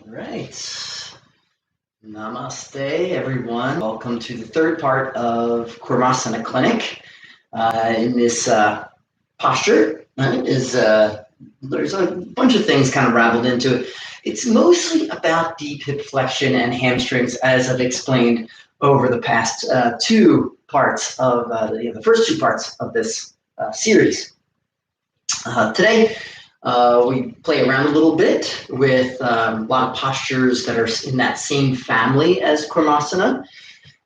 Right. Namaste, everyone. Welcome to the third part of Kurmasana Clinic. In this posture, there's a bunch of things kind of raveled into it. It's mostly about deep hip flexion and hamstrings, as I've explained over the past two parts of the first two parts of this series. Today, we play around a little bit with a lot of postures that are in that same family as Kurmasana.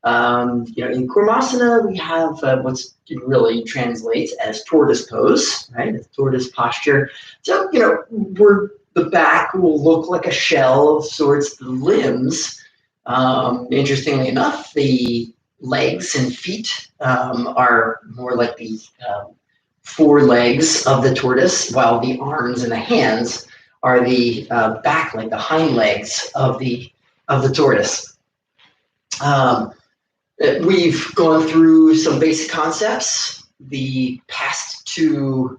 In Kurmasana, we have what's really translates as tortoise pose, right? It's tortoise posture. So, the back will look like a shell of sorts. The limbs, interestingly enough, the legs and feet are more like the forelegs of the tortoise, while the arms and the hands are the back, like the hind legs of the tortoise. We've gone through some basic concepts, the first two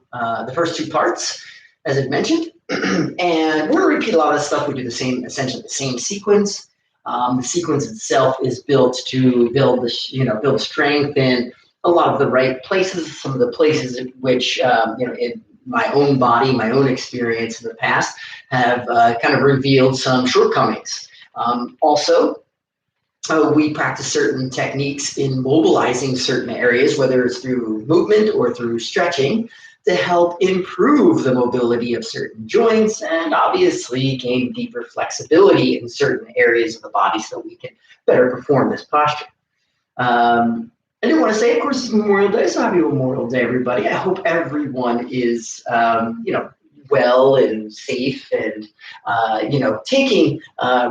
parts, as I've mentioned, and we're going to repeat a lot of stuff. We do essentially the same sequence. The sequence itself is built to build strength in a lot of the right places, some of the places in which, in my own body, my own experience in the past, have kind of revealed some shortcomings. Also, we practice certain techniques in mobilizing certain areas, whether it's through movement or through stretching, to help improve the mobility of certain joints and obviously gain deeper flexibility in certain areas of the body so we can better perform this posture. I do want to say, of course, it's Memorial Day, so happy Memorial Day, everybody. I hope everyone is, well and safe and, taking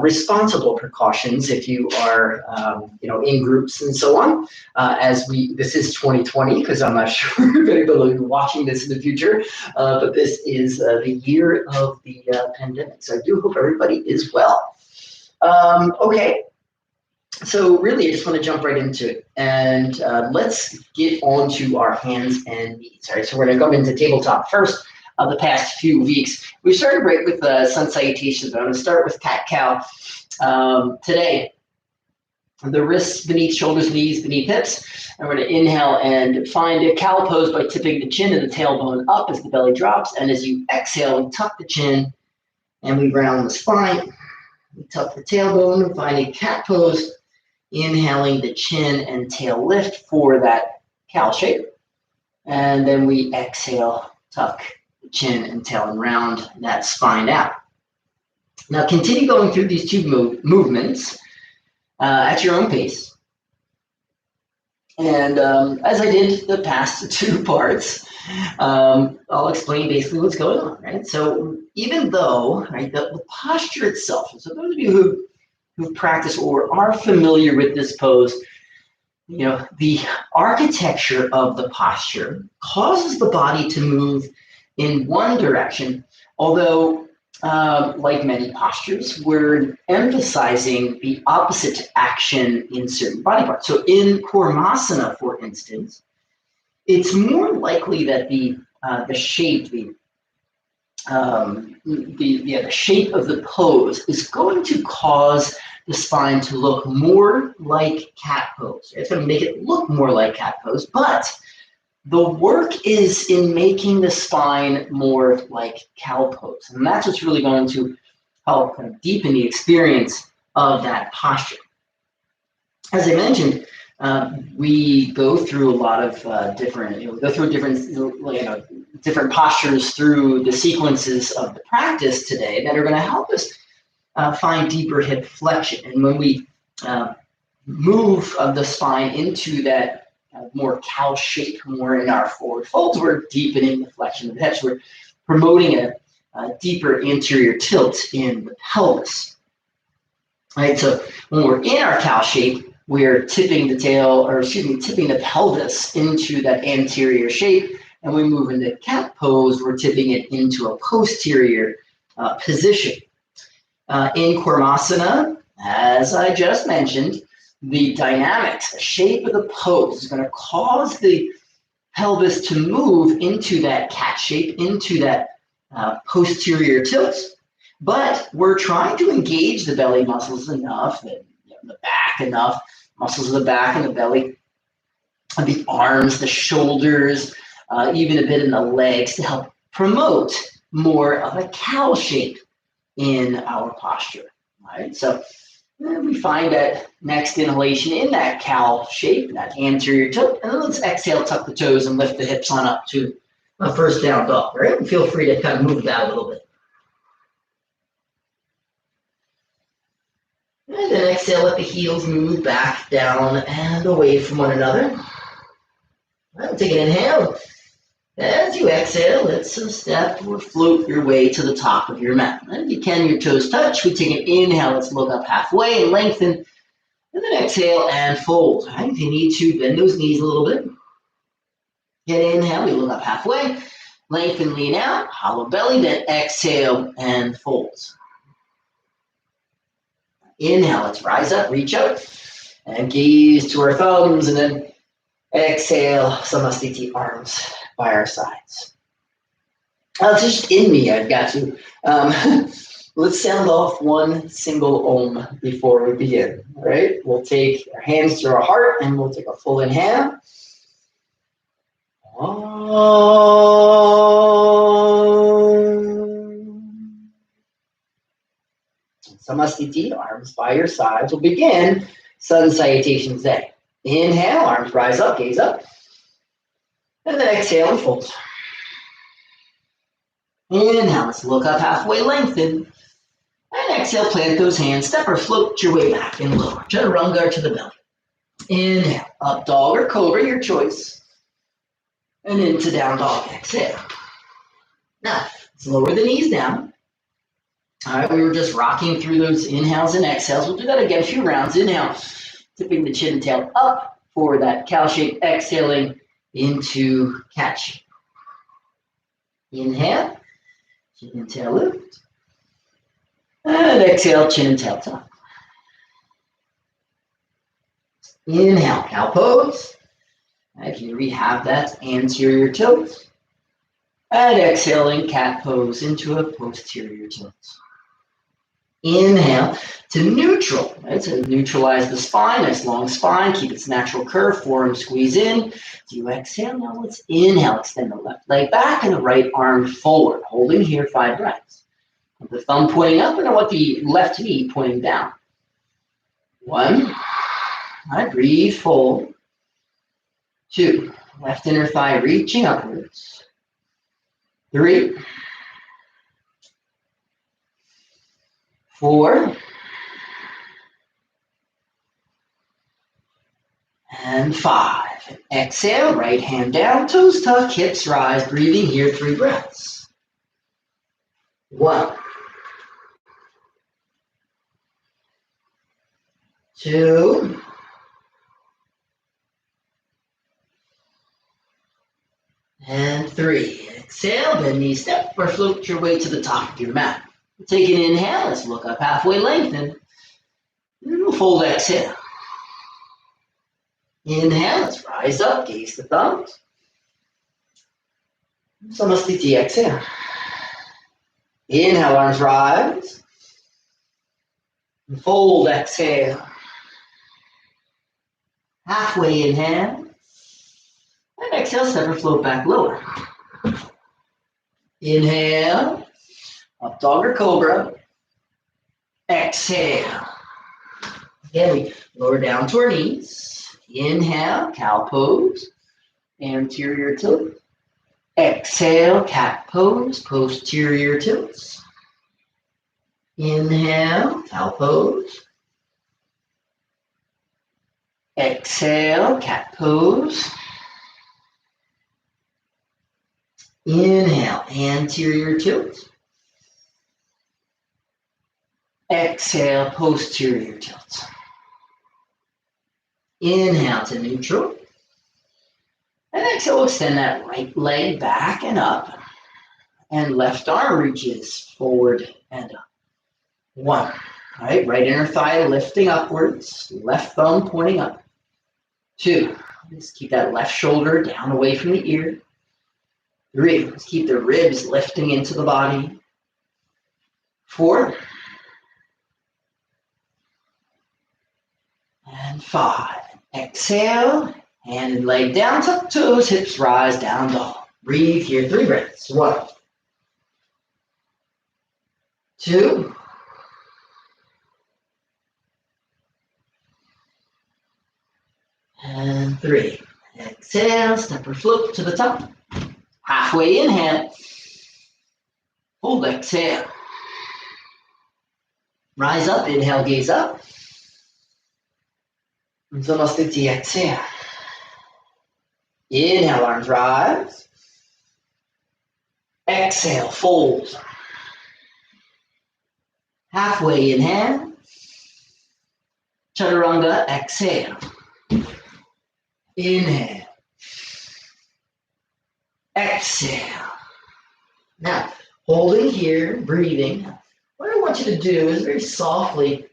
responsible precautions if you are, in groups and so on. This is 2020, because I'm not sure if anybody will be watching this in the future, but this is the year of the pandemic. So I do hope everybody is well. Okay. So really, I just want to jump right into it, and let's get on to our hands and knees. All right, so we're going to go into tabletop first. The past few weeks, we started right with sun salutations, but I'm going to start with cat-cow today. The wrists beneath shoulders, knees beneath hips. And we're going to inhale and find a cow pose by tipping the chin and the tailbone up as the belly drops. And as you exhale, we tuck the chin and we round the spine. We tuck the tailbone and find a cat pose. Inhaling the chin and tail lift for that cow shape. And then we exhale, tuck the chin and tail and round that spine out. Now continue going through these two movements at your own pace. And as I did the past two parts, I'll explain basically what's going on, right? So even though, right, the posture itself, so those of you who've practiced or are familiar with this pose, the architecture of the posture causes the body to move in one direction, although like many postures, we're emphasizing the opposite action in certain body parts. So in Kurmasana, for instance, it's more likely that the shape, the shape of the pose is going to cause the spine to look more like cat pose. It's going to make it look more like cat pose, but the work is in making the spine more like cow pose. And that's what's really going to help kind of deepen the experience of that posture. As I mentioned, we go through a lot of different postures through the sequences of the practice today that are going to help us find deeper hip flexion. And when we move the spine into that more cow shape, more in our forward folds, we're deepening the flexion of the hips. We're promoting a deeper anterior tilt in the pelvis. Right. So when we're in our cow shape, we're tipping the pelvis into that anterior shape, and we move into cat pose, we're tipping it into a posterior position. In Kurmasana, as I just mentioned, the dynamics, the shape of the pose is going to cause the pelvis to move into that cat shape, into that posterior tilt. But we're trying to engage the belly muscles enough, the back enough, muscles of the back and the belly, and the arms, the shoulders, even a bit in the legs to help promote more of a cow shape in our posture. Right? So we find that next inhalation in that cow shape, that anterior tilt, and then let's exhale, tuck the toes, and lift the hips on up to a first down dog. Right? And feel free to kind of move that a little bit. And then exhale, let the heels move back down and away from one another. Right, take an inhale. As you exhale, let's step or float your way to the top of your mat. And if you can, your toes touch. We take an inhale, let's look up halfway and lengthen. And then exhale and fold. Right, if you need to, bend those knees a little bit. Get inhale, we look up halfway. Lengthen, lean out, hollow belly, then exhale and fold. Inhale, let's rise up, reach out, and gaze to our thumbs, and then exhale, Samastiti, arms by our sides. It's just in me, I've got to. Let's sound off one single Om before we begin, all right? We'll take our hands to our heart, and we'll take a full inhale. Samastiti, arms by your sides. We'll begin sun salutations day. Inhale, arms rise up, gaze up. And then exhale and fold. Inhale, let's look up halfway, lengthen. And exhale, plant those hands, step or float your way back and lower. Chaturanga to the belly. Inhale, up dog or cobra, your choice. And into down dog, exhale. Now, let's lower the knees down. All right, we were just rocking through those inhales and exhales. We'll do that again a few rounds. Inhale, tipping the chin and tail up for that cow shape. Exhaling into cat shape. Inhale, chin and tail lift. And exhale, chin and tail tuck. Inhale, cow pose. If you rehab that anterior tilt. And exhaling, cat pose into a posterior tilt. Inhale to neutral, right? To neutralize the spine, nice long spine, keep its natural curve, forearm squeeze in. As you exhale, now let's inhale, extend the left leg back and the right arm forward, holding here 5 breaths. With the thumb pointing up, and I want the left knee pointing down. 1, all right, breathe, fold. 2, left inner thigh reaching upwards. 3, 4, and 5. Exhale, right hand down, toes tuck, hips rise, breathing here 3 breaths. 1, 2, and 3. Exhale, bend knees, step or float your way to the top of your mat. Take an inhale, let's look up halfway, lengthen. And then we'll fold, exhale. Inhale, let's rise up, gaze the thumbs. Samastiti, exhale. Inhale, arms rise. And fold, exhale. Halfway inhale. And exhale, step or float back lower. Inhale, up dog or cobra. Exhale. Again, we lower down to our knees. Inhale, cow pose, anterior tilt. Exhale, cat pose, posterior tilts. Inhale, cow pose. Exhale, cat pose. Inhale, anterior tilt. Exhale, posterior tilt. Inhale to neutral. And exhale, extend that right leg back and up. And left arm reaches forward and up. 1. All right, right inner thigh lifting upwards. Left thumb pointing up. 2. Just keep that left shoulder down away from the ear. 3. Let's keep the ribs lifting into the body. 4, and 5. Exhale, hand and leg down, tuck toes, hips rise, down dog. Breathe here, 3 breaths. 1, 2, and 3. Exhale, step or float to the top. Halfway inhale. Hold, exhale. Rise up, inhale, gaze up. Samasthiti, exhale. Inhale, arms rise. Exhale, fold. Halfway inhale. Chaturanga, exhale. Inhale. Exhale. Now, holding here, breathing. What I want you to do is very softly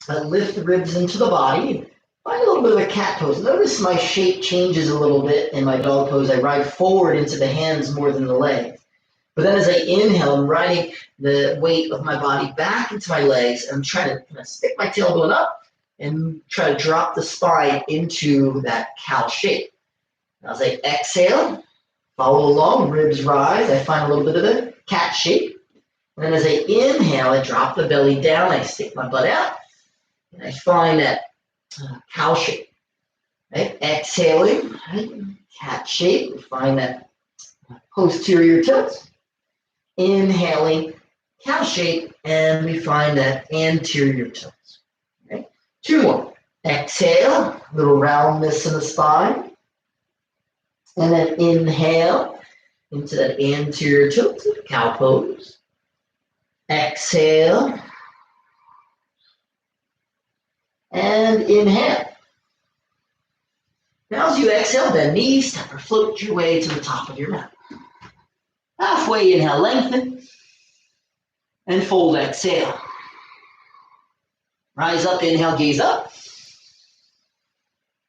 lift the ribs into the body. Find a little bit of a cat pose. Notice my shape changes a little bit in my dog pose. I ride forward into the hands more than the legs. But then as I inhale, I'm riding the weight of my body back into my legs. And I'm trying to kind of stick my tailbone up and try to drop the spine into that cow shape. Now as I exhale, follow along, ribs rise. I find a little bit of the cat shape. And then as I inhale, I drop the belly down. I stick my butt out. And I find that cow shape. Right? Exhaling, right? Cat shape. We find that posterior tilt. Inhaling, cow shape, and we find that anterior tilt. Okay? 2 more. Exhale, a little roundness in the spine. And then inhale into that anterior tilt, cow pose. Exhale. And inhale. Now as you exhale, bend knees, step or float your way to the top of your mat. Halfway inhale, lengthen. And fold, exhale. Rise up, inhale, gaze up.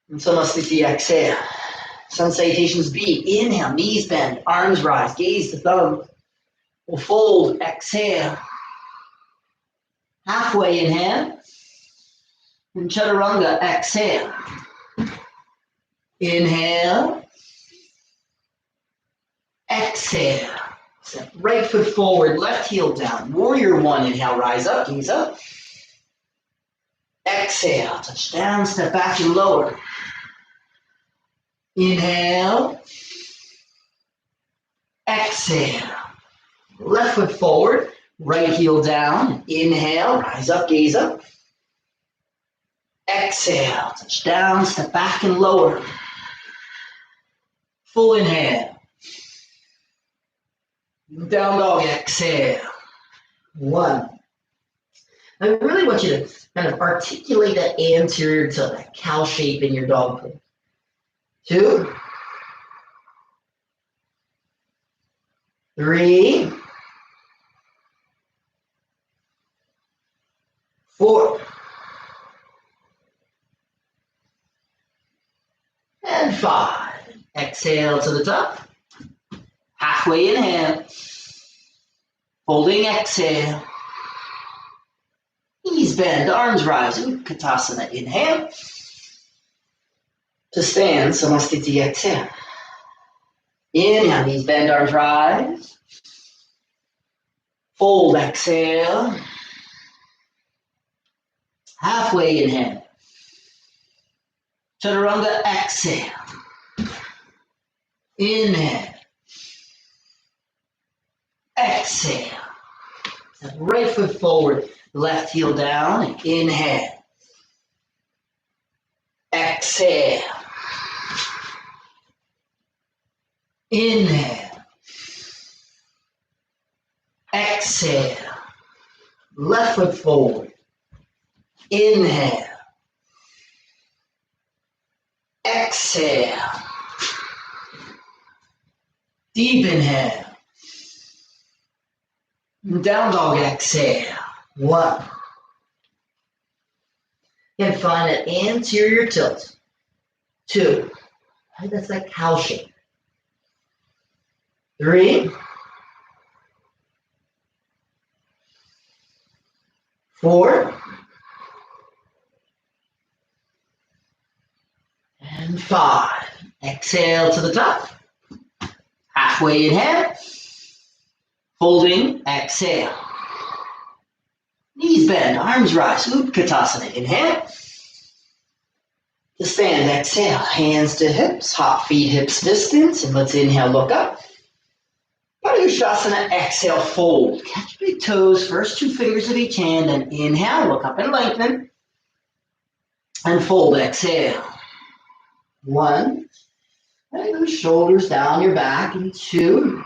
And Samasthiti, exhale. Sun salutations B. Inhale, knees bend, arms rise, gaze to thumb. We'll fold, exhale. Halfway inhale. And Chaturanga, exhale. Inhale. Exhale. Step right foot forward, left heel down. Warrior 1, inhale, rise up, gaze up. Exhale, touch down, step back and lower. Inhale. Exhale. Left foot forward, right heel down. Inhale, rise up, gaze up. Exhale, touch down, step back and lower. Full inhale. Down dog, exhale. 1. I really want you to kind of articulate that anterior tilt, that cow shape in your dog pose. 2. 3. 4. And 5. Exhale to the top. Halfway inhale. Folding exhale. Knees bend, arms rise. Utkatasana, inhale. To stand, Samasthiti, exhale. Inhale, knees bend, arms rise. Fold, exhale. Halfway inhale. Chaturanga, exhale. Inhale. Exhale. Step right foot forward, left heel down. Inhale. Exhale. Inhale. Exhale. Left foot forward. Inhale. Exhale. Deep inhale. Down dog, exhale. 1. Again, find that anterior tilt. 2. Right, that's that cow shape. 3. 4, and 5. Exhale to the top. Halfway inhale. Folding, exhale. Knees bend, arms rise, Utkatasana. Inhale. To stand, exhale. Hands to hips, hop feet hips distance, and let's inhale, look up. Padusthasana, exhale, fold. Catch big toes, first 2 fingers of each hand, and inhale, look up and lengthen. And fold, exhale. 1. And those shoulders down your back, and 2.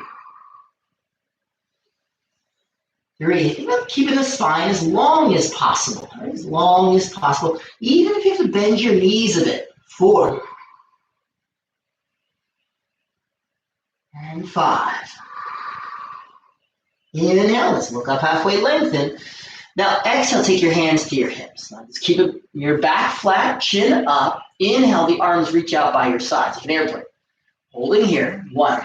3. Think about keeping the spine as long as possible, right? As long as possible, even if you have to bend your knees a bit. 4. And 5. Inhale, let's look up halfway, lengthen. Now exhale, take your hands to your hips. Now just keep your back flat, chin up. Inhale, the arms reach out by your sides, like an airplane. Holding here, 1.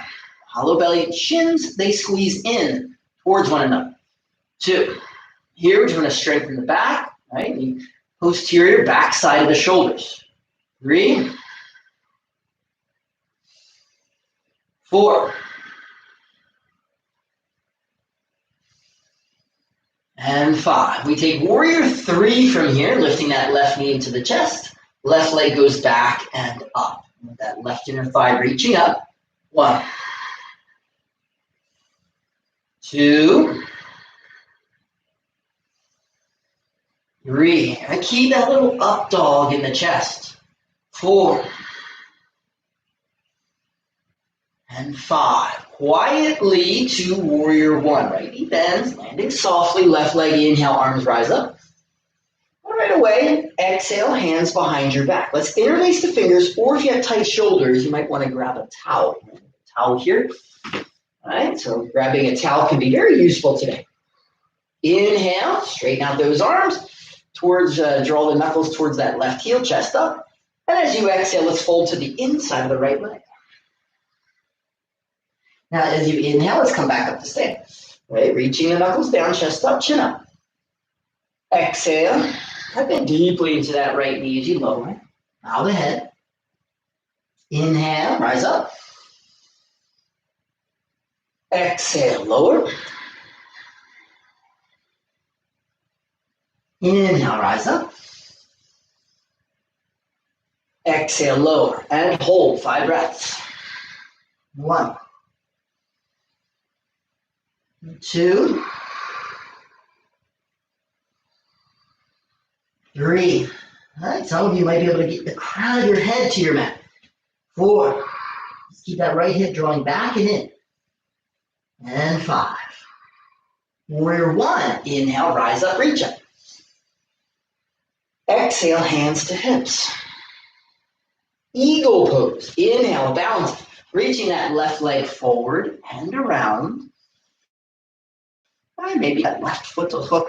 Hollow belly, shins, they squeeze in towards one another. 2. Here, we're going to strengthen the back, right? The posterior back side of the shoulders. 3. 4. And 5. We take warrior 3 from here, lifting that left knee into the chest. Left leg goes back and up. With that left inner thigh reaching up. 1. 2. 3. And keep that little up dog in the chest. 4. And 5. Quietly to warrior 1. Right knee bends, landing softly. Left leg inhale, arms rise up. Right away, exhale, hands behind your back. Let's interlace the fingers, or if you have tight shoulders, you might want to grab a towel. Towel here. All right, so grabbing a towel can be very useful today. Inhale, straighten out those arms. Draw the knuckles towards that left heel, chest up. And as you exhale, let's fold to the inside of the right leg. Now, as you inhale, let's come back up to stand. Right, reaching the knuckles down, chest up, chin up. Exhale. Tuck in deeply into that right knee as you lower. Bow the head. Inhale, rise up. Exhale, lower. Inhale, rise up. Exhale, lower. And hold, 5 breaths. 1. 2. 3. All right, some of you might be able to get the crown of your head to your mat. 4. Just keep that right hip drawing back and in. And 5. Warrior 1. Inhale, rise up, reach up. Exhale, hands to hips. Eagle pose. Inhale, balance. Reaching that left leg forward and around. And maybe that left foot to hook.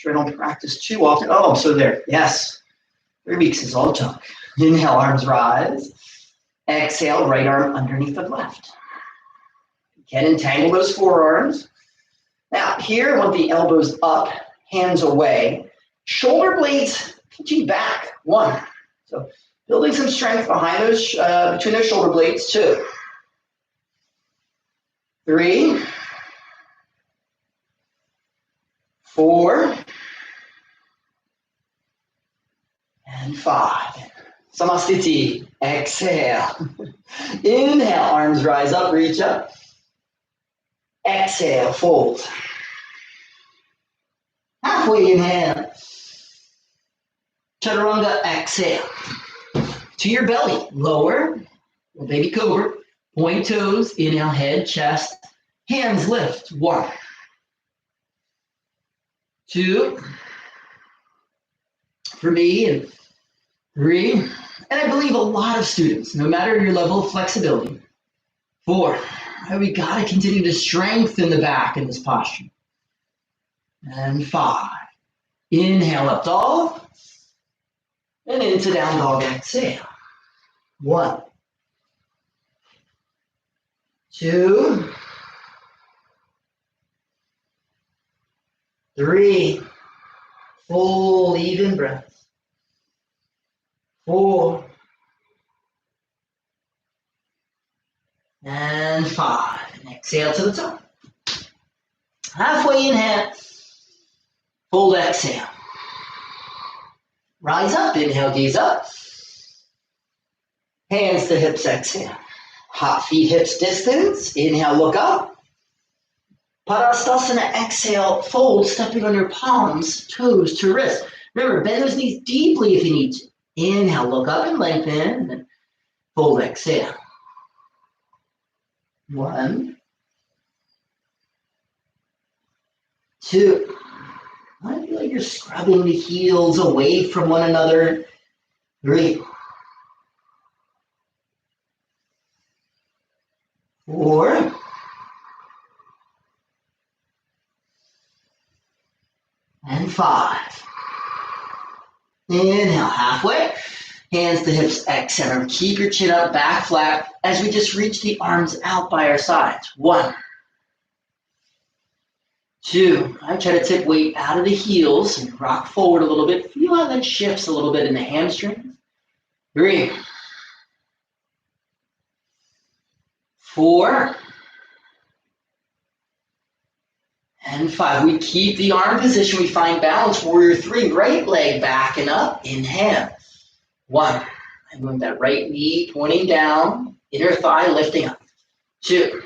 I don't practice too often. Oh, so there. Yes. 3 weeks is all junk. Inhale, arms rise. Exhale, right arm underneath the left. You can entangle those forearms. Now, here, I want the elbows up, hands away. Shoulder blades pitching back. 1. So, building some strength behind those, between those shoulder blades. 2. 3. 4. And 5. Samastiti. Exhale. Inhale, arms rise up, reach up. Exhale, fold. Halfway inhale. Chaturanga, exhale. To your belly, lower, baby cobra. Point toes, inhale, head, chest. Hands lift. 1. 2. For me, and 3. And I believe a lot of students, no matter your level of flexibility. 4. We got to continue to strengthen the back in this posture. And 5. Inhale, up dog. And into down dog, exhale. 1. 2. 3, full even breath. 4, and 5. And exhale to the top. Halfway inhale, fold exhale. Rise up, inhale, gaze up. Hands to hips, exhale. Hot feet, hips distance. Inhale, look up. Padasana, exhale, fold, stepping on your palms, toes to wrist. Remember, bend those knees deeply if you need to. Inhale, look up and lengthen, and fold, exhale. 1, 2. I feel like you're scrubbing the heels away from one another. 3, 4, and 5. Inhale, halfway. Hands to hips, exhale. Keep your chin up, back flat, as we just reach the arms out by our sides. 1, 2. I try to tip weight out of the heels and rock forward a little bit. Feel how that shifts a little bit in the hamstrings. 3, 4, and 5. We keep the arm position. We find balance. Warrior 3, right leg back and up. Inhale. 1. I move that right knee pointing down. Inner thigh lifting up. 2,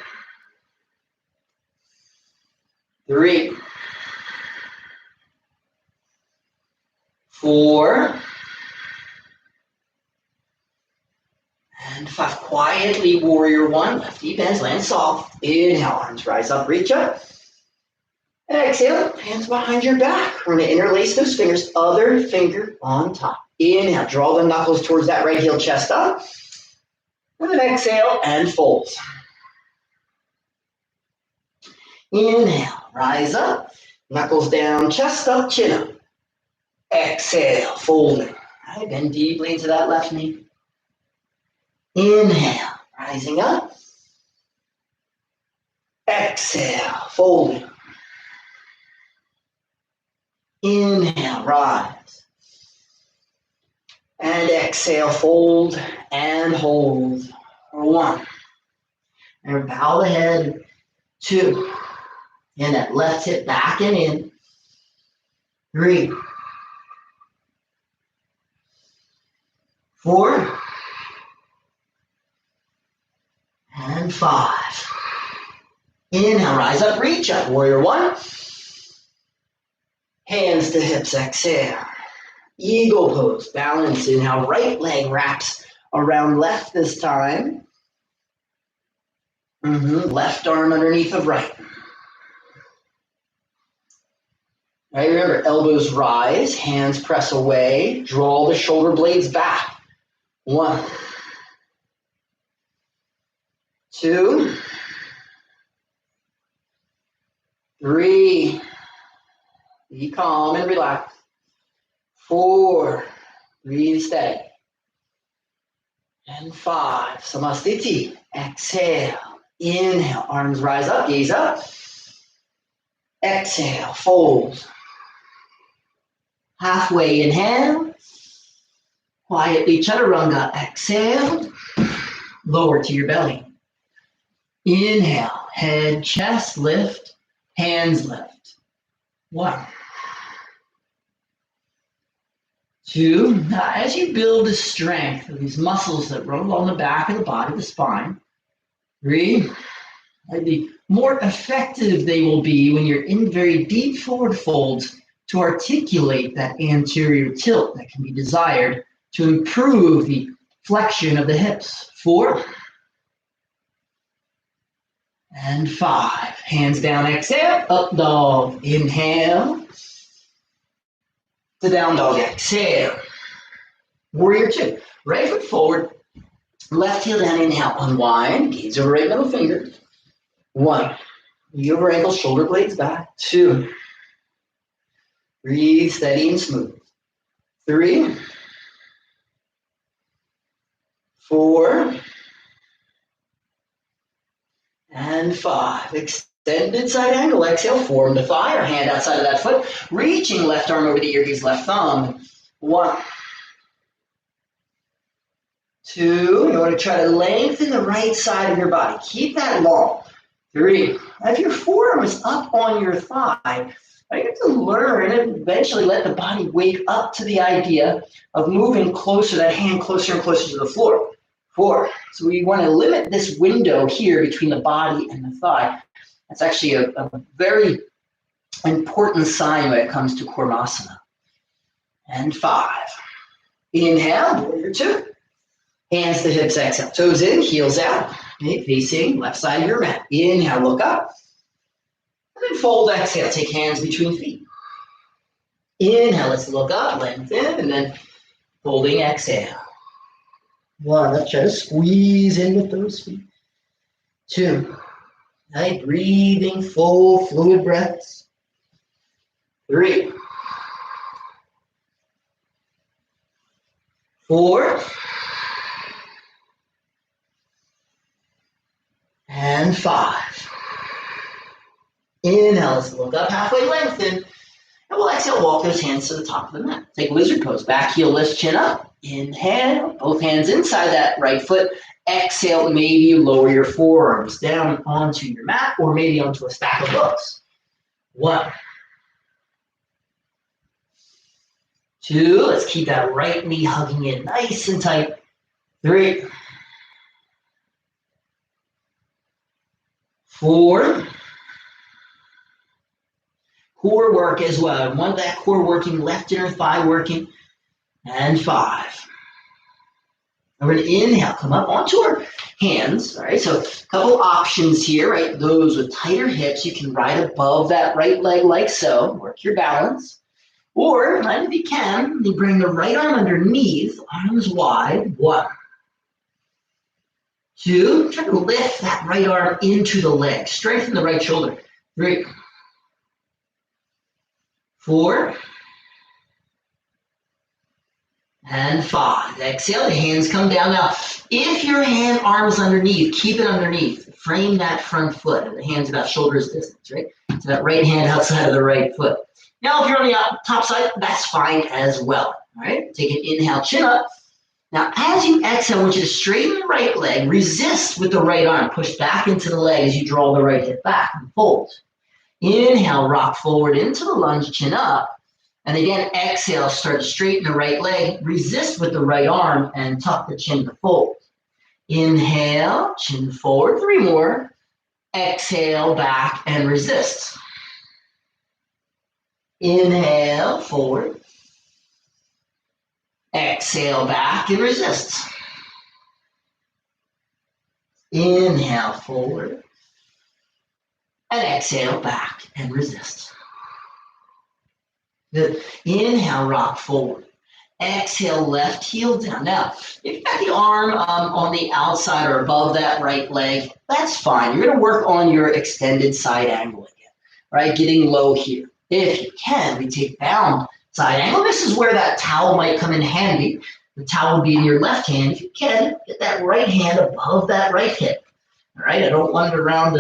3, 4, and 5. Quietly, warrior 1. Left knee bends, land soft. Inhale, arms rise up, reach up. Exhale, hands behind your back. We're going to interlace those fingers, other finger on top. Inhale, draw the knuckles towards that right heel, chest up. And then exhale and fold. Inhale, rise up, knuckles down, chest up, chin up. Exhale, folding. All right, bend deeply into that left knee. Inhale, rising up. Exhale, folding. Inhale, rise. And exhale, fold and hold. 1. And bow the head. 2. And that left hip back and in. 3, 4, and 5. Inhale, rise up, reach up. Warrior 1. Hands to hips, exhale. Eagle pose, balance. Inhale, right leg wraps around left this time. Left arm underneath of right. Right, remember, elbows rise, hands press away, draw the shoulder blades back. 1, 2, 3, be calm and relax. 4, breathe steady. And 5, Samastiti, exhale. Inhale, arms rise up, gaze up. Exhale, fold. Halfway inhale. Quietly chaturanga, exhale. Lower to your belly. Inhale, head, chest lift, hands lift. 1, 2. Now, as you build the strength of these muscles that run along the back of the body, the spine. 3. The more effective they will be when you're in very deep forward folds to articulate that anterior tilt that can be desired to improve the flexion of the hips. 4, and 5. Hands down, exhale, up dog, inhale. To down dog, exhale. Warrior 2, right foot forward, left heel down, inhale, unwind, gaze over right middle finger. 1, knee over ankle, shoulder blades back. 2, breathe steady and smooth. 3, 4, and 5. extended side angle. Exhale, form the thigh or hand outside of that foot. Reaching left arm over the ear, gaze left thumb. 1, 2. You want to try to lengthen the right side of your body. Keep that long. 3. Now, if your forearm is up on your thigh, you have to learn and eventually let the body wake up to the idea of moving closer, that hand closer and closer to the floor. 4. So we want to limit this window here between the body and the thigh. That's actually a very important sign when it comes to Kurmasana. And 5. Inhale, warrior 2. Hands to hips, exhale. Toes in, heels out. Okay, facing left side of your mat. Inhale, look up. And then fold, exhale. Take hands between feet. Inhale, let's look up, lengthen, and then folding, exhale. 1, let's try to squeeze in with those feet. 2, right, breathing full fluid breaths. 3, 4, and 5. Inhale, let's look up, halfway lengthen, and we'll exhale, walk those hands to the top of the mat. Take lizard pose, back heel lifts, chin up. Inhale, both hands inside that right foot. Exhale, maybe you lower your forearms down onto your mat or maybe onto a stack of books. 1, 2, let's keep that right knee hugging in nice and tight. 3, 4, core work as well. I want that core working, left inner thigh working. And 5. And we're going to inhale, come up onto our hands. All right, so a couple options here, right? Those with tighter hips, you can ride above that right leg like so, work your balance. Or, if you can, you bring the right arm underneath, arms wide. 1, 2, try to lift that right arm into the leg, strengthen the right shoulder. 3, 4, and 5. Exhale, the hands come down. Now, if your arm is underneath, keep it underneath. Frame that front foot, and the hand's about shoulder's distance, right? So that right hand outside of the right foot. Now, if you're on the top side, that's fine as well. All right, take an inhale, chin up. Now, as you exhale, I want you to straighten the right leg, resist with the right arm, push back into the leg as you draw the right hip back and fold. Inhale, rock forward into the lunge, chin up. And again, exhale, start to straighten the right leg, resist with the right arm, and tuck the chin to fold. Inhale, chin forward, 3 more. Exhale, back, and resist. Inhale, forward. Exhale, back, and resist. Inhale, forward. And exhale, back, and resist. Good. Inhale, rock forward. Exhale, left heel down. Now, if you've got the arm on the outside or above that right leg, that's fine. You're going to work on your extended side angle again, right? Getting low here. If you can, we take down side angle. This is where that towel might come in handy. The towel will be in your left hand. If you can, get that right hand above that right hip. All right, I don't want it around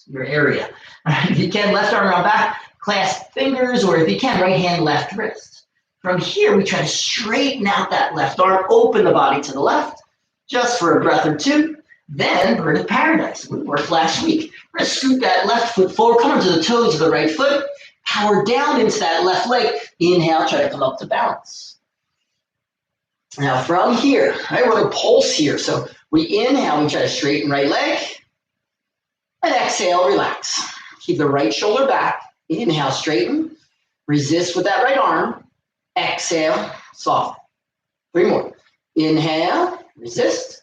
your area. If you can, left arm around back, clasp fingers, or if you can, right hand, left wrist. From here, we try to straighten out that left arm, open the body to the left, just for a breath or 2. Then, bird of paradise. We worked last week. We're going to scoot that left foot forward, come onto the toes of the right foot, power down into that left leg. Inhale, try to come up to balance. Now, from here, right, we're going to pulse here. So we inhale, we try to straighten right leg. And exhale, relax. Keep the right shoulder back. Inhale, straighten. Resist with that right arm. Exhale, soften. 3 more. Inhale, resist.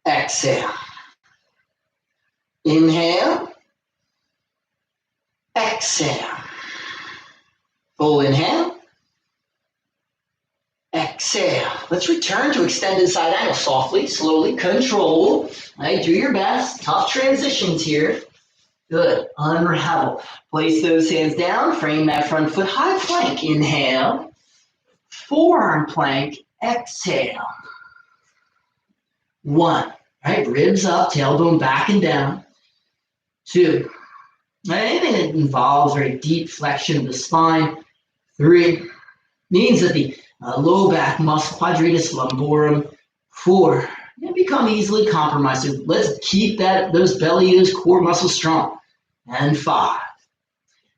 Exhale. Inhale. Exhale. Full inhale. Exhale. Let's return to extended side angle. Softly, slowly, control. Right, do your best. Tough transitions here. Good. Unravel. Place those hands down. Frame that front foot. High plank. Inhale. Forearm plank. Exhale. 1, All right, ribs up, tailbone back and down. 2. Anything that involves very deep flexion of the spine. 3. Means that the low back muscle, quadratus lumborum. 4. You become easily compromised. So let's keep those belly, those core muscles strong. And 5.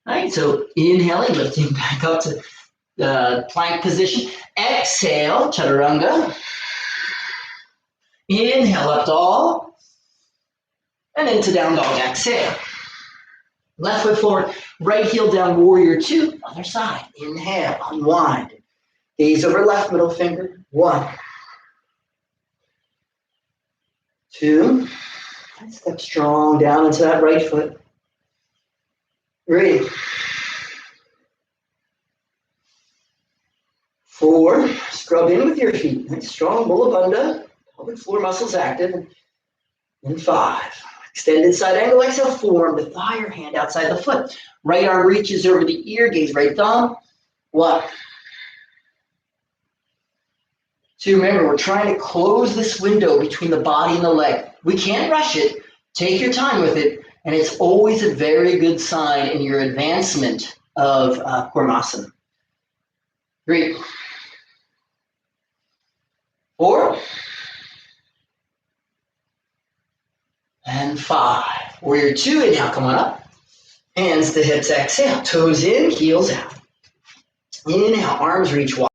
All right, so inhaling, lifting back up to the plank position. Exhale, chaturanga. Inhale, up dog. And into down dog, exhale. Left foot forward, right heel down, warrior 2, other side. Inhale, unwind. Gaze over left middle finger. 1. 2. Step strong down into that right foot. 3. 4. Scrub in with your feet. Nice strong Mula Bandha. Pelvic floor muscles active. And 5. Extended side angle, exhale, forearm to thigh or hand outside the foot. Right arm reaches over the ear, gaze right thumb. 1. 2, remember, we're trying to close this window between the body and the leg. We can't rush it. Take your time with it, and it's always a very good sign in your advancement of Kurmasana. 3. 4. And 5. Warrior 2, inhale, come on up. Hands to hips, exhale. Toes in, heels out. Inhale, arms reach wide.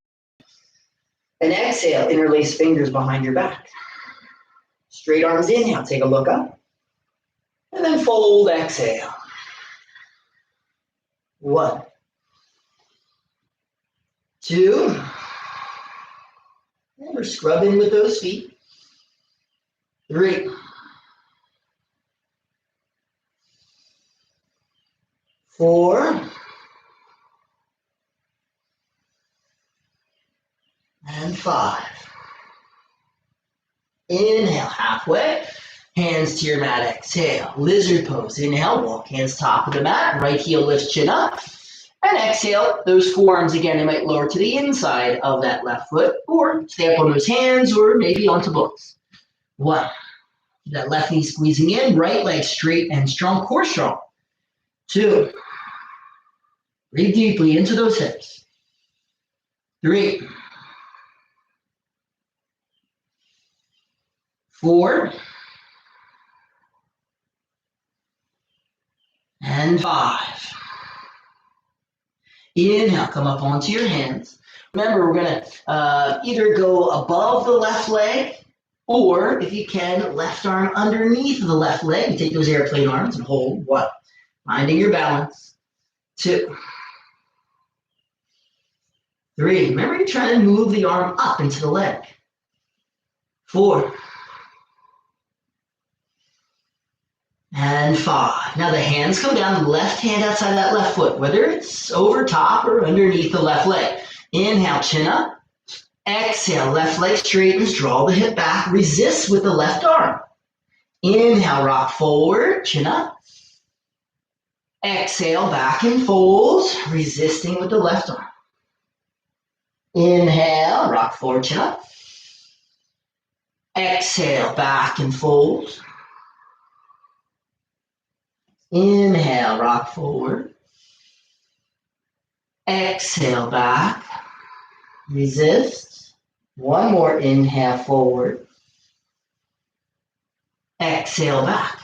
And exhale, interlace fingers behind your back. Straight arms, inhale, take a look up. And then fold, exhale. 1. 2. And we're scrubbing with those feet. 3. 4. And 5. Inhale, halfway. Hands to your mat, exhale. Lizard pose. Inhale, walk hands top of the mat. Right heel lifts chin up. And exhale, those forearms again, they might lower to the inside of that left foot, or stay up on those hands, or maybe onto both. 1. That left knee squeezing in, right leg straight and strong, core strong. 2. Breathe deeply into those hips. 3. 4. And 5. Inhale, come up onto your hands. Remember, we're going to either go above the left leg, or if you can, left arm underneath the left leg. You take those airplane arms and hold. 1. Finding your balance. 2. 3. Remember, you're trying to move the arm up into the leg. 4. And 5. Now the hands come down, the left hand outside that left foot, whether it's over top or underneath the left leg. Inhale, chin up. Exhale, left leg straightens, draw the hip back, resist with the left arm. Inhale, rock forward, chin up. Exhale, back and fold, resisting with the left arm. Inhale, rock forward, chin up. Exhale, back and fold. Inhale, rock forward. Exhale, back. Resist. 1 more inhale, forward. Exhale, back.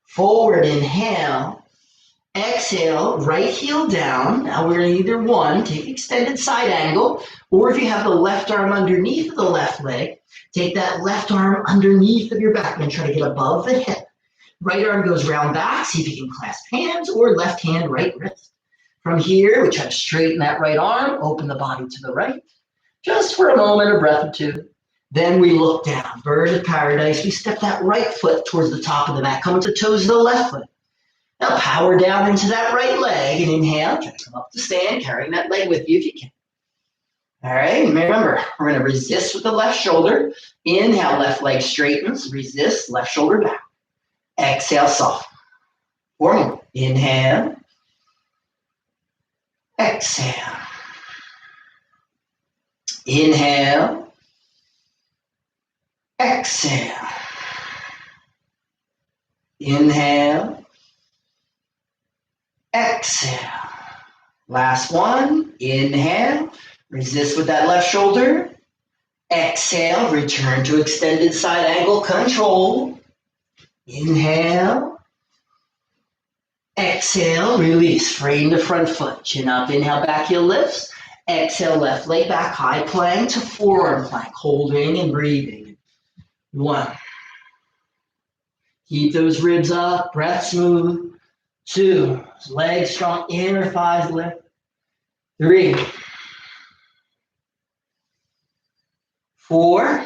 Forward, inhale. Exhale, right heel down. Now we're in either one. Take extended side angle. Or if you have the left arm underneath the left leg, take that left arm underneath of your back and try to get above the hip. Right arm goes round back. See if you can clasp hands, or left hand, right wrist. From here, we try to straighten that right arm, open the body to the right. Just for a moment, a breath or 2. Then we look down, bird of paradise. We step that right foot towards the top of the mat, coming to the toes of the left foot. Now power down into that right leg and inhale. Try to come up to stand, carrying that leg with you if you can. All right, and remember, we're going to resist with the left shoulder. Inhale, left leg straightens. Resist, left shoulder back. Exhale, soften. 4 more. Inhale. Exhale. Inhale. Exhale. Inhale. Exhale. Last one. Inhale. Resist with that left shoulder. Exhale. Return to extended side angle control. Inhale. Exhale. Release. Frame the front foot. Chin up. Inhale. Back heel lifts. Exhale. Left leg back. High plank to forearm plank. Holding and breathing. 1. Keep those ribs up. Breath smooth. 2. Legs strong. Inner thighs lift. 3. 4.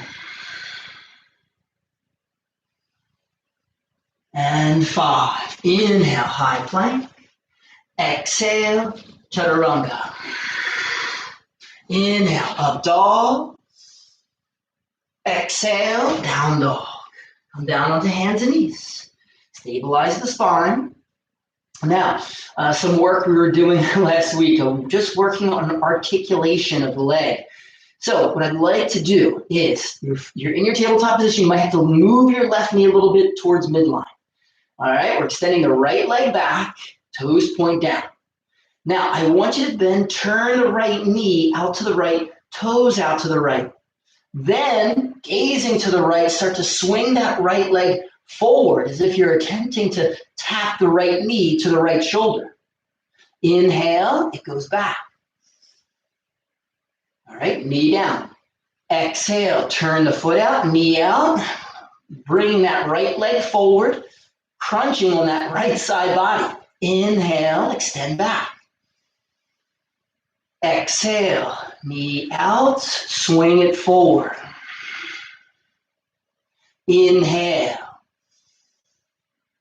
And 5. Inhale, high plank. Exhale, chaturanga. Inhale, up dog. Exhale, down dog. Come down onto hands and knees. Stabilize the spine. Now, some work we were doing last week, just working on articulation of the leg. So what I'd like to do is, you're in your tabletop position, you might have to move your left knee a little bit towards midline. All right, we're extending the right leg back, toes point down. Now, I want you to then turn the right knee out to the right, toes out to the right. Then, gazing to the right, start to swing that right leg forward as if you're attempting to tap the right knee to the right shoulder. Inhale, it goes back. All right, knee down. Exhale, turn the foot out, knee out, bringing that right leg forward, crunching on that right side body. Inhale, extend back. Exhale, knee out, swing it forward. Inhale.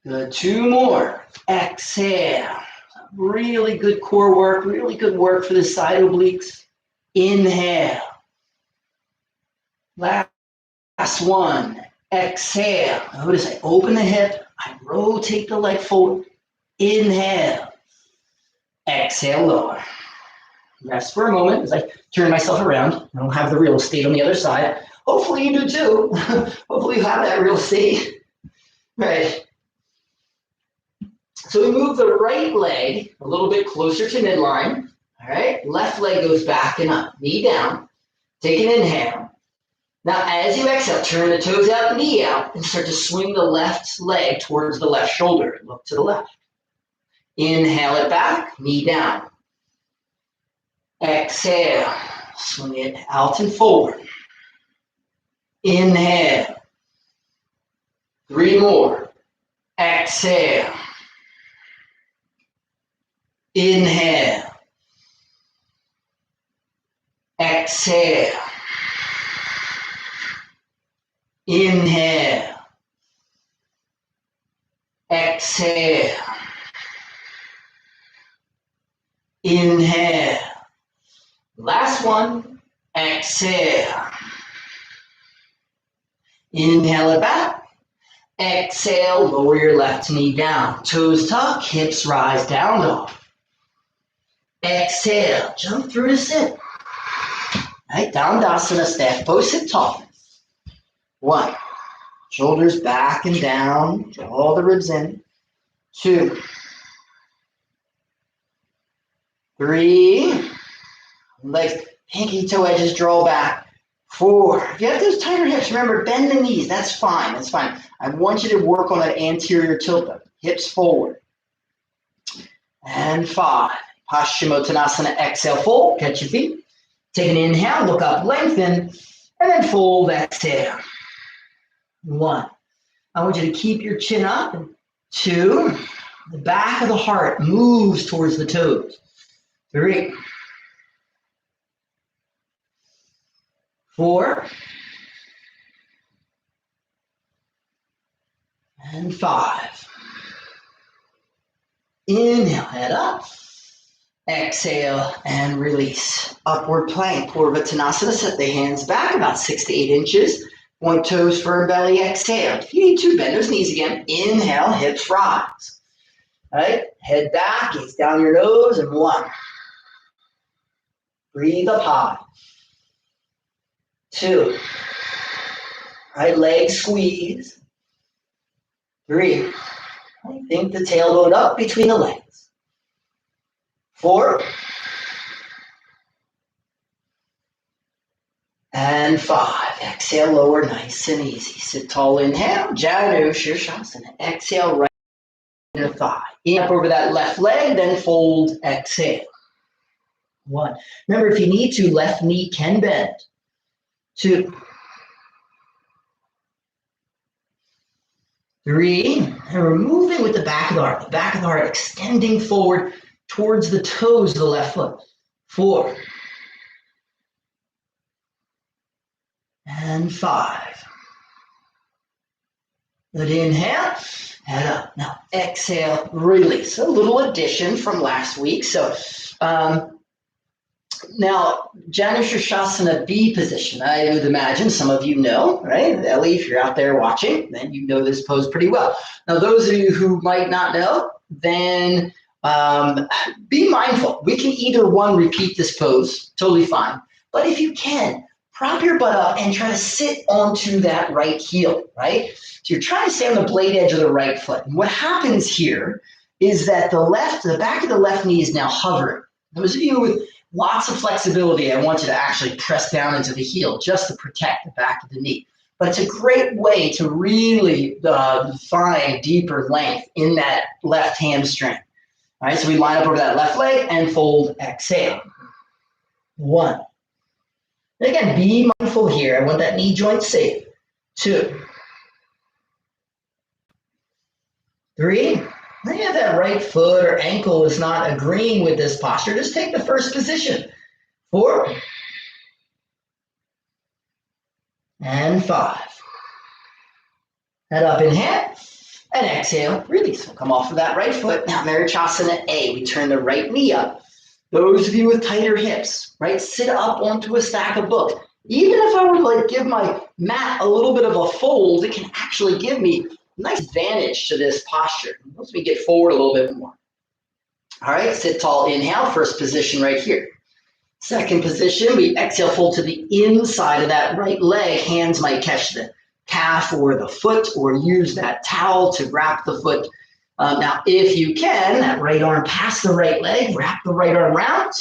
Good, 2 more. Exhale. Really good core work, really good work for the side obliques. Inhale. Last one. Exhale. Notice I open the hip, I rotate the leg forward. Inhale. Exhale, lower. Rest for a moment as I turn myself around. I don't have the real estate on the other side. Hopefully you do too. Hopefully you have that real estate. Right. So we move the right leg a little bit closer to midline. All right. Left leg goes back and up. Knee down. Take an inhale. Now as you exhale, turn the toes out, knee out, and start to swing the left leg towards the left shoulder. Look to the left. Inhale it back, knee down. Exhale, swing it out and forward. Inhale. 3 more. Exhale. Inhale. Exhale. Inhale. Exhale. Inhale. Last one. Exhale. Inhale it back. Exhale, lower your left knee down. Toes tuck, hips rise, down dog. Exhale, jump through to sit. Right, down Dandasana, staff pose, sit tall. 1. Shoulders back and down, draw the ribs in. 2. 3. Legs, pinky toe edges draw back. 4. If you have those tighter hips, remember, bend the knees. That's fine. That's fine. I want you to work on that anterior tilt up. Hips forward. And 5. Paschimottanasana, exhale, fold. Catch your feet. Take an inhale, look up, lengthen, and then fold, exhale. 1. I want you to keep your chin up. 2. The back of the heart moves towards the toes. 3. 4. And 5. Inhale, head up. Exhale and release. Upward plank, Purvattanasana. Set the hands back about 6 to 8 inches. Point toes, firm belly, exhale. If you need to, bend those knees again. Inhale, hips rise. All right, head back, gaze down your nose, and 1. Breathe up high. 2. Right leg squeeze. 3. I think the tailbone up between the legs. 4. And 5. Exhale, lower, nice and easy. Sit tall, inhale, Janu Shirshasana. Exhale, right inner thigh. In up over that left leg, then fold, exhale. 1. Remember, if you need to, left knee can bend. 2. 3. And we're moving with the back of the heart. The back of the heart extending forward towards the toes of the left foot. 4. And 5. Good inhale, head up. Now exhale, release. A little addition from last week. So now Janu Shirshasana B position. I would imagine some of you know, right? Ellie, if you're out there watching, then you know this pose pretty well. Now those of you who might not know, then be mindful. We can either one repeat this pose, totally fine. But if you can, prop your butt up and try to sit onto that right heel, right? So you're trying to stay on the blade edge of the right foot. And what happens here is that the back of the left knee is now hovering. Those of you with lots of flexibility, I want you to actually press down into the heel just to protect the back of the knee. But it's a great way to really find deeper length in that left hamstring. All right, so we line up over that left leg and fold, exhale. 1. And again, be mindful here. I want that knee joint safe. 2. 3. Then if that right foot or ankle is not agreeing with this posture, just take the first position. 4. And 5. Head up, inhale, and exhale, release. We'll come off of that right foot. Now, Marichasana A, we turn the right knee up. Those of you with tighter hips, right, sit up onto a stack of books. Even if I were to give my mat a little bit of a fold, it can actually give me a nice advantage to this posture. It helps me get forward a little bit more. All right, sit tall, inhale, first position right here. Second position, we exhale, fold to the inside of that right leg. Hands might catch the calf or the foot, or use that towel to wrap the foot. Now, if you can, that right arm past the right leg, wrap the right arm around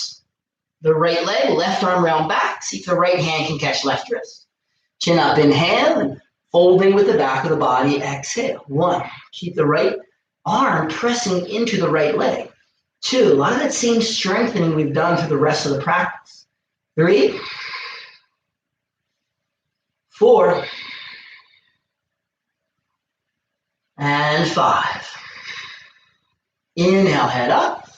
the right leg, left arm round back. See if the right hand can catch left wrist. Chin up, inhale, and folding with the back of the body, exhale. 1, keep the right arm pressing into the right leg. 2, a lot of that same strengthening we've done through the rest of the practice. 3, 4, and 5. Inhale, head up,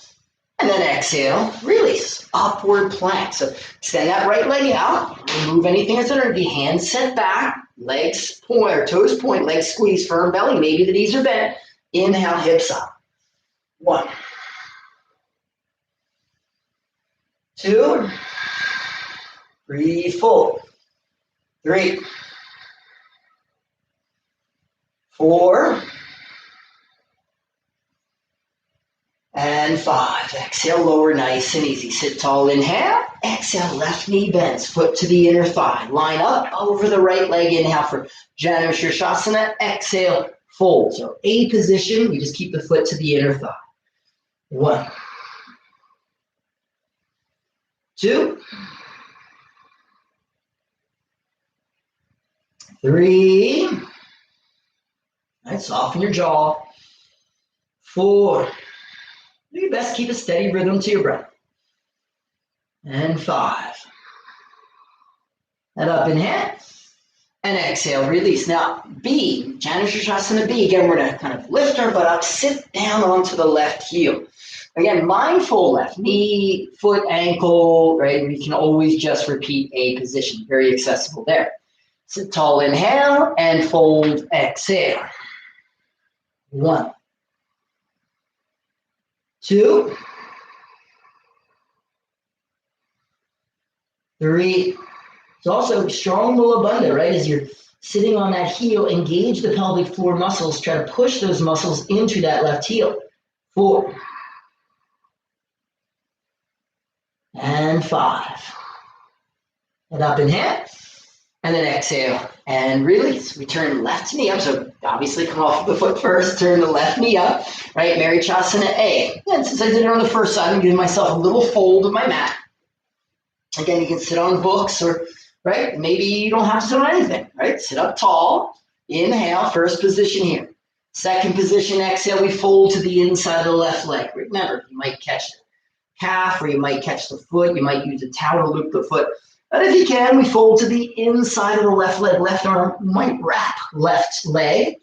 and then exhale, release, upward plank. So extend that right leg out, remove anything that's underneath, hands set back, legs point, or toes point, legs squeeze, firm belly, maybe the knees are bent. Inhale, hips up. 1, 2, 3, 4, 3, 4, and 5. Exhale, lower, nice and easy. Sit tall, inhale. Exhale, left knee bends, foot to the inner thigh. Line up over the right leg. Inhale for Janu Shirshasana. Exhale, fold. So A position, we just keep the foot to the inner thigh. 1, 2, 3. Right, soften your jaw. 4. Do your best, keep a steady rhythm to your breath. And 5. Head up, inhale. And exhale, release. Now, B, Janu Shirshasana B. Again, we're going to kind of lift our butt up, sit down onto the left heel. Again, mindful left knee, foot, ankle, right? We can always just repeat A position. Very accessible there. Sit tall, inhale, and fold, exhale. 1, 2, 3. It's also strong Mula Bandha, right? As you're sitting on that heel, engage the pelvic floor muscles, try to push those muscles into that left heel. 4, and 5. Head up, inhale, And then exhale and release. We turn left knee up. So obviously come off of the foot first, turn the left knee up, right? Marichasana A. And since I did it on the first side, I'm giving myself a little fold of my mat. Again, you can sit on books or, right? Maybe you don't have to sit on anything, right? Sit up tall. Inhale, first position here. Second position, exhale, we fold to the inside of the left leg. Remember, you might catch the calf or you might catch the foot. You might use a towel to loop the foot. But if you can, we fold to the inside of the left leg. Left arm might wrap left leg,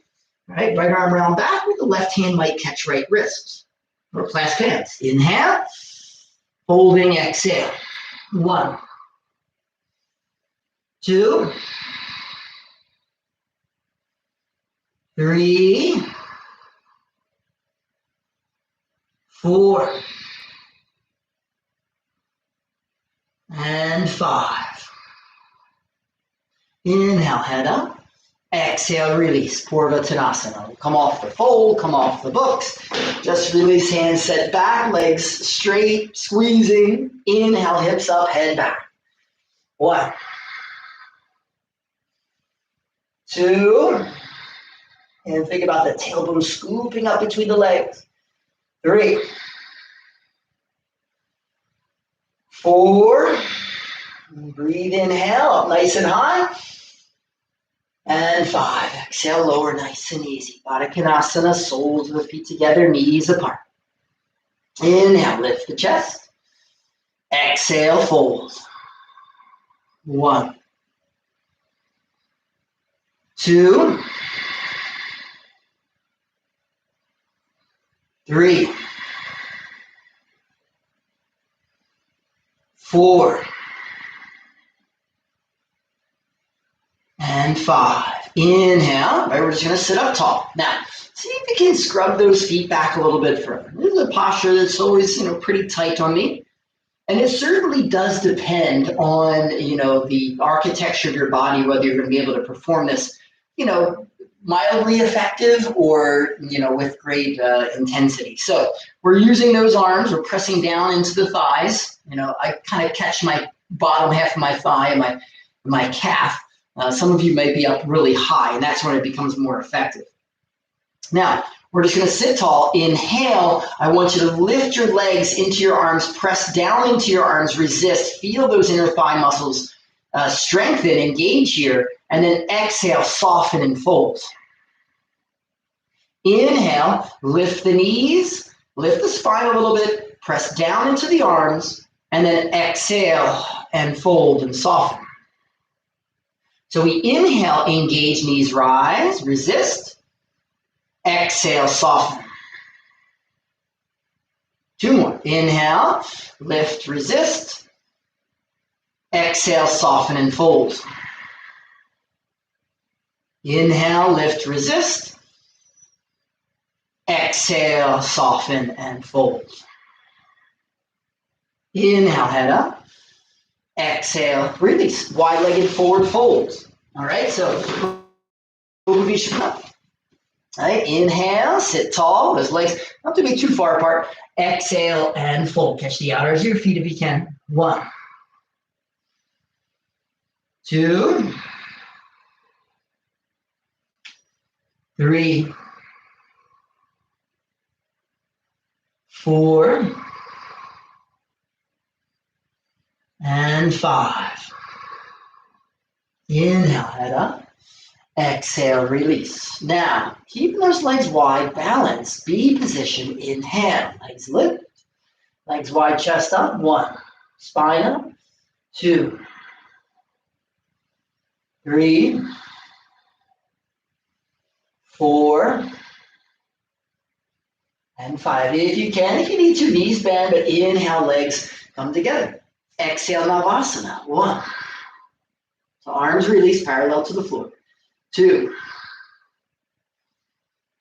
right? Right arm around back, with the left hand might catch right wrist. Or clasp hands. Inhale, folding, exhale. 1, 2, 3, 4, and 5. Inhale, head up. Exhale, release. Purvattanasana. We'll come off the fold, come off the books. Just release, hands set back, legs straight, squeezing. Inhale, hips up, head back. 1, 2, and think about the tailbone scooping up between the legs. 3, 4, breathe, inhale, up nice and high. And 5, exhale, lower, nice and easy. Baddha Konasana, soles of the feet together, knees apart. Inhale, lift the chest. Exhale, fold. 1, 2, 3, 4, and 5. Inhale, right, we're just going to sit up tall. Now, see if you can scrub those feet back a little bit further. This is a posture that's always, pretty tight on me. And it certainly does depend on, the architecture of your body, whether you're going to be able to perform this, mildly effective or, with great intensity. So we're using those arms, we're pressing down into the thighs. I kind of catch my bottom half of my thigh and my calf. Some of you may be up really high, and that's when it becomes more effective. Now, we're just going to sit tall. Inhale. I want you to lift your legs into your arms, press down into your arms, resist. Feel those inner thigh muscles strengthen, engage here. And then exhale, soften and fold. Inhale, lift the knees, lift the spine a little bit, press down into the arms, and then exhale and fold and soften. So we inhale, engage, knees rise, resist. Exhale, soften. 2 more. Inhale, lift, resist. Exhale, soften and fold. Inhale, lift, resist. Exhale, soften and fold. Inhale, head up. Exhale, release. Wide-legged forward fold. All right, so Uttanasana. All right, inhale, sit tall. Those legs not to be too far apart. Exhale and fold. Catch the outers of your feet if you can. 1, 2, 3, 4, and 5. Inhale, head up. Exhale, release. Now, keeping those legs wide, balance, B position, inhale. Legs lift, legs wide, chest up. 1, spine up. 2, 3, 4, and 5. If you can, if you need to, knees bend, but inhale, legs come together. Exhale, Navasana. 1. So arms release parallel to the floor. 2,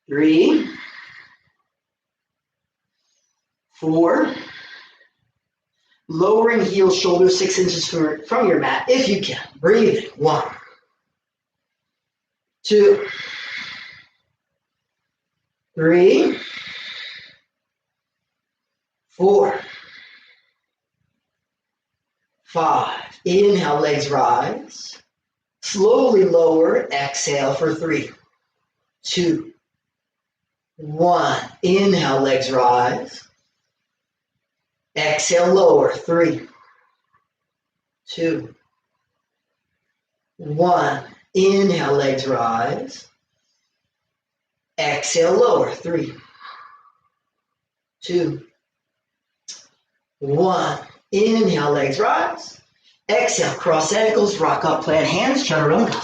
3, 4. Lowering heels, shoulders 6 inches from your mat, if you can. Breathing. 1, 2, 3, 4, 5. Inhale, legs rise. Slowly lower, exhale for 3, 2, 1. Inhale, legs rise. Exhale, lower, 3, 2, 1. Inhale, legs rise. Exhale, lower, 3, 2, 1. Inhale, legs rise. Exhale, cross ankles, rock up, plant hands, chaturanga.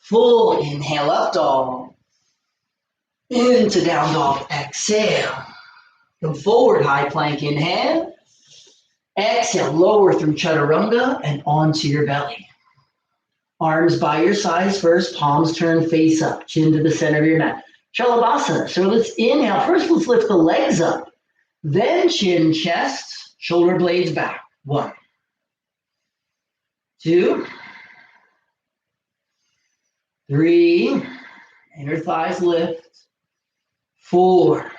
Full inhale, up dog. Into down dog, exhale. Come forward, high plank, inhale. Exhale, lower through chaturanga and onto your belly. Arms by your sides first, palms turn face up, chin to the center of your mat. Shalabhasana. So let's inhale. First, let's lift the legs up. Then chin, chest, shoulder blades back. 1, 2, 3. Inner thighs lift. 4.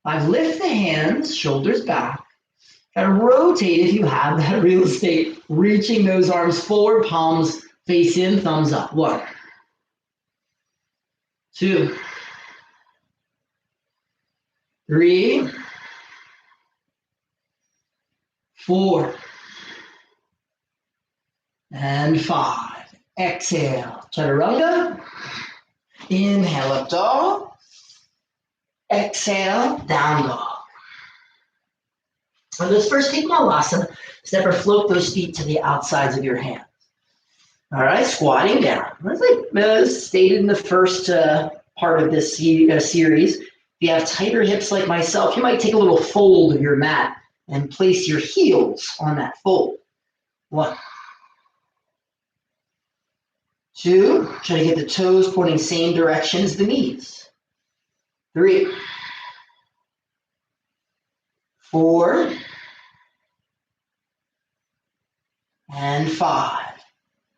5. Lift the hands, shoulders back. And rotate if you have that real estate, reaching those arms forward, palms face in, thumbs up. 1, 2, 3, 4, and 5. Exhale, chaturanga. Inhale, up dog. Exhale, down dog. And let's first take malasana. Step or float those feet to the outsides of your hands. All right, squatting down. As I stated in the first part of this series, if you have tighter hips like myself, you might take a little fold of your mat and place your heels on that fold. 1, 2, try to get the toes pointing same direction as the knees. 3, 4, and 5.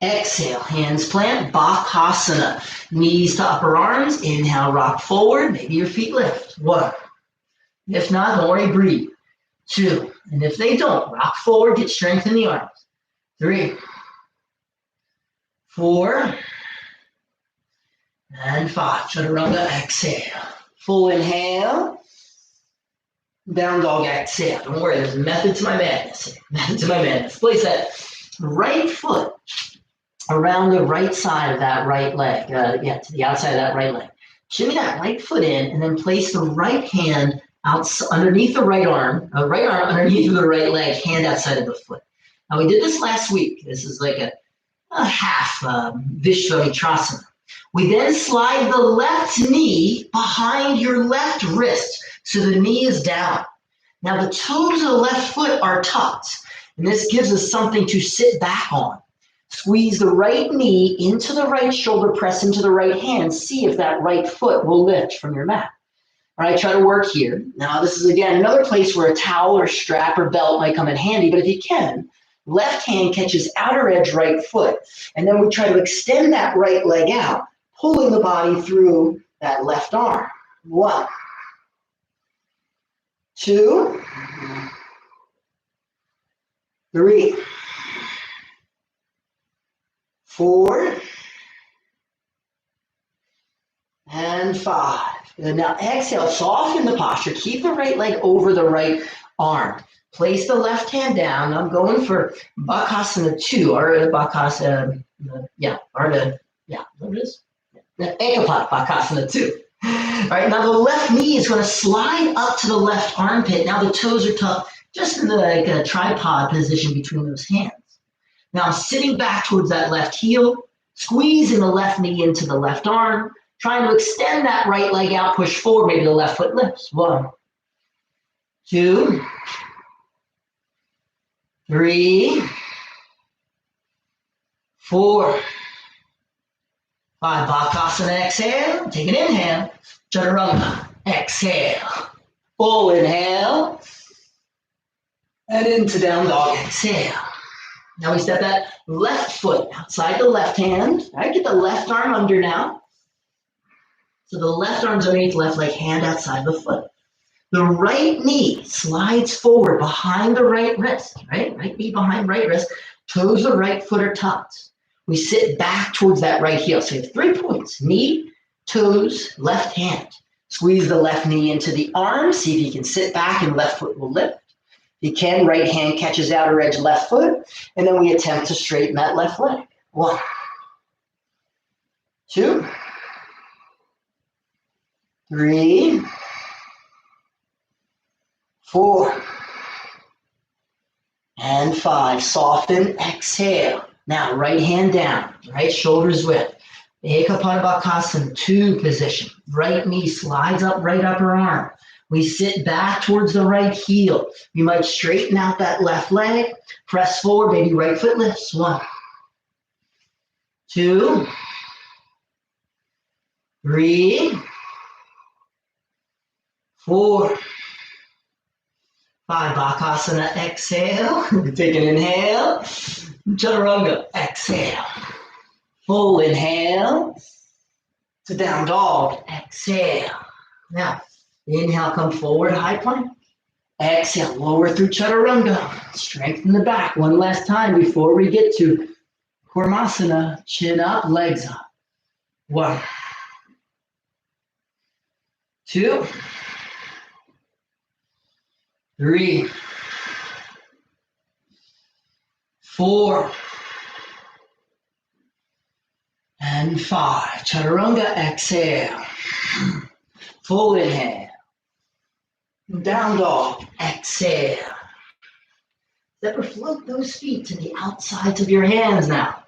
Exhale, hands plant, Bakasana. Knees to upper arms, inhale, rock forward, maybe your feet lift. 1. If not, don't worry, breathe. 2, and if they don't, rock forward, get strength in the arms. 3, 4, and 5. Chaturanga, exhale. Full inhale. Down dog, exhale. Don't worry, there's a method to my madness. Method to my madness. Place that right foot around the right side of that right leg. To the outside of that right leg. Shimmy that right foot in, and then place the right hand underneath the right arm underneath the right leg, hand outside of the foot. Now, we did this last week. This is like a half Vishvamitrasana. We then slide the left knee behind your left wrist, so the knee is down. Now, the toes of the left foot are tucked, and this gives us something to sit back on. Squeeze the right knee into the right shoulder, press into the right hand. See if that right foot will lift from your mat. All right, try to work here. Now, this is, again, another place where a towel or strap or belt might come in handy, but if you can, left hand catches outer edge right foot, and then we try to extend that right leg out, pulling the body through that left arm. 1, 2, 3, 4, and 5. And now exhale, soften the posture. Keep the right leg over the right arm. Place the left hand down. I'm going for Bakasana 2, or Bakasana, what it is? Ekapata Bakasana 2. All right, now the left knee is going to slide up to the left armpit. Now the toes are tucked just in the tripod position between those hands. Now I'm sitting back towards that left heel, squeezing the left knee into the left arm, trying to extend that right leg out, push forward, maybe the left foot lifts. 1, 2, 3, 4, 5. Bakasana, exhale. Take an inhale. Chaturanga, exhale. Full inhale. And into down dog, exhale. Now we step that left foot outside the left hand. All right, get the left arm under now. So the left arm's underneath the left leg, hand outside the foot. The right knee slides forward behind the right wrist, right? Right knee behind right wrist, toes of right foot are tucked. We sit back towards that right heel. So you have 3 points, knee, toes, left hand. Squeeze the left knee into the arm. See if you can sit back and left foot will lift. If you can, right hand catches outer edge left foot. And then we attempt to straighten that left leg. 1, 2, 3, 4, and 5. Soften, exhale. Now, right hand down, right shoulders width. Ekapanabhakasana 2 position. Right knee slides up, right upper arm. We sit back towards the right heel. You might straighten out that left leg. Press forward, maybe right foot lifts. 1, 2, 3, 4, 5. Bakasana, exhale. Take an inhale. Chaturanga, exhale. Full inhale to down dog, exhale. Now, inhale, come forward, high plank. Exhale, lower through chaturanga. Strengthen the back one last time before we get to Kurmasana. Chin up, legs up. 1, 2, 3, 4, and 5. Chaturanga, exhale. Full inhale. Down dog, exhale. Step or float those feet to the outsides of your hands now.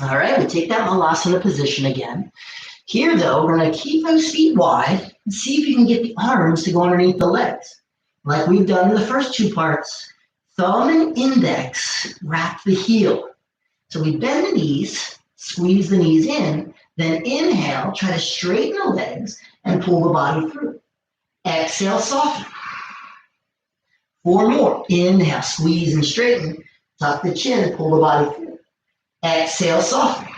All right, we take that Malasana position again. Here, though, we're going to keep those feet wide and see if you can get the arms to go underneath the legs. Like we've done in the first 2 parts, thumb and index wrap the heel. So we bend the knees, squeeze the knees in, then inhale, try to straighten the legs and pull the body through. Exhale, soften. 4 more. Inhale, squeeze and straighten. Tuck the chin, pull the body through. Exhale, soften.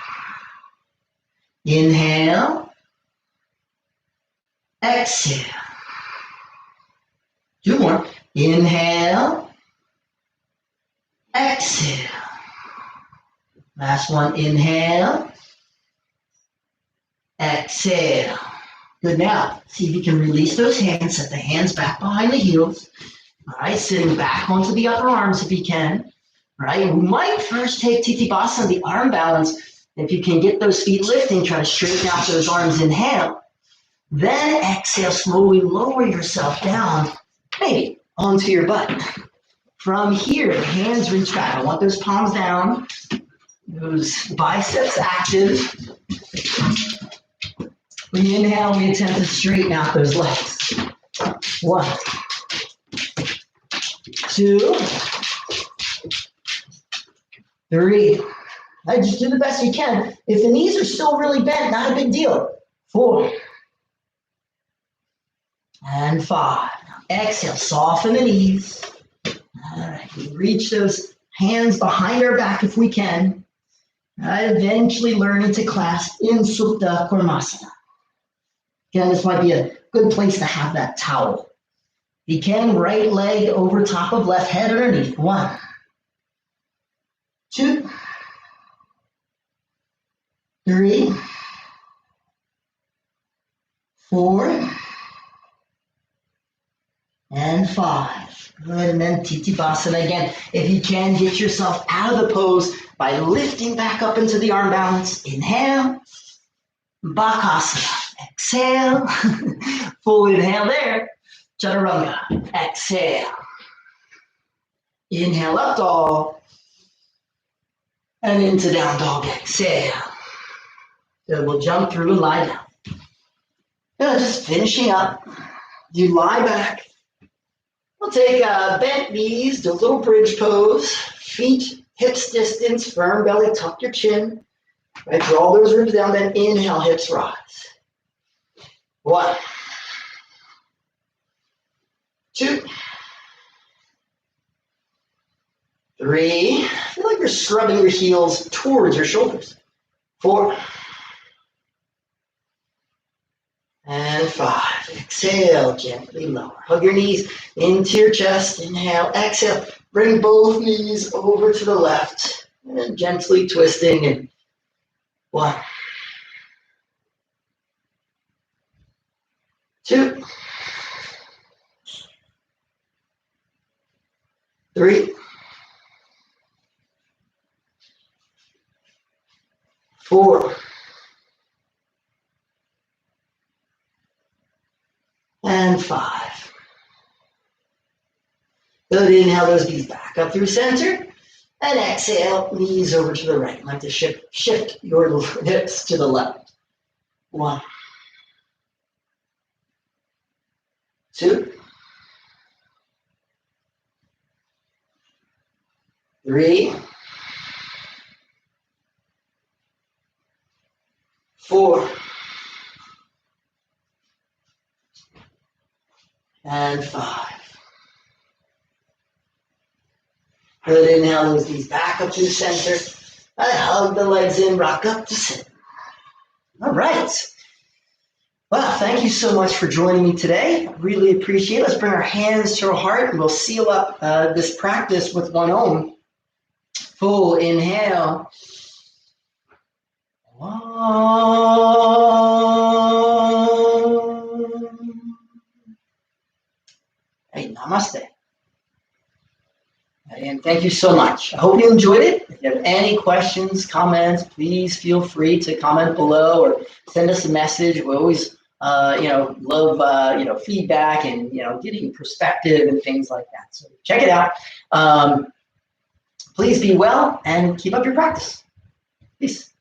Inhale. Exhale. 2 more. Inhale. Exhale. Last one. Inhale. Exhale. Good. Now, see if you can release those hands. Set the hands back behind the heels. All right, sitting back onto the upper arms if you can. All right, we might first take Titibasana, the arm balance. If you can get those feet lifting, try to straighten out those arms. Inhale. Then exhale, slowly lower yourself down, maybe onto your butt. From here, the hands reach back. I want those palms down, those biceps active. We inhale, we attempt to straighten out those legs. 1, 2, 3. I just do the best you can. If the knees are still really bent, not a big deal. 4, and 5. Exhale, soften the knees. All right, we reach those hands behind our back if we can. All right, eventually learn into clasp in Supta Kurmasana. Again, this might be a good place to have that towel. If you can, right leg over top of left head underneath. 1, 2, 3, 4, and 5. Good, and then Titibasana again. If you can, get yourself out of the pose by lifting back up into the arm balance. Inhale, Bakasana. Exhale, full inhale there. Chaturanga, exhale. Inhale, up dog. And into down dog, exhale. Good, we'll jump through and lie down. Good, just finishing up. You lie back. We'll take bent knees, do a little bridge pose. Feet, hips distance, firm belly, tuck your chin. Right, draw those ribs down, then inhale, hips rise. 1, 2, 3. Feel like you're scrubbing your heels towards your shoulders. 4, and 5. Exhale, gently lower. Hug your knees into your chest. Inhale, exhale. Bring both knees over to the left and gently twisting. And 1, 2, 3, 4, and 5. Good. Inhale those knees back up through center. And exhale, knees over to the right. Like to shift your hips to the left. 1, 2, 3, 4, and 5. Good. Inhale those knees back up to the center. And hug the legs in, rock up to center. All right. Well, thank you so much for joining me today. I really appreciate it. Let's bring our hands to our heart and we'll seal up this practice with one Om. Full inhale. Om. Hey, namaste. And thank you so much. I hope you enjoyed it. If you have any questions, comments, please feel free to comment below or send us a message. We always, love, feedback and, getting perspective and things like that. So check it out. Please be well and keep up your practice. Peace.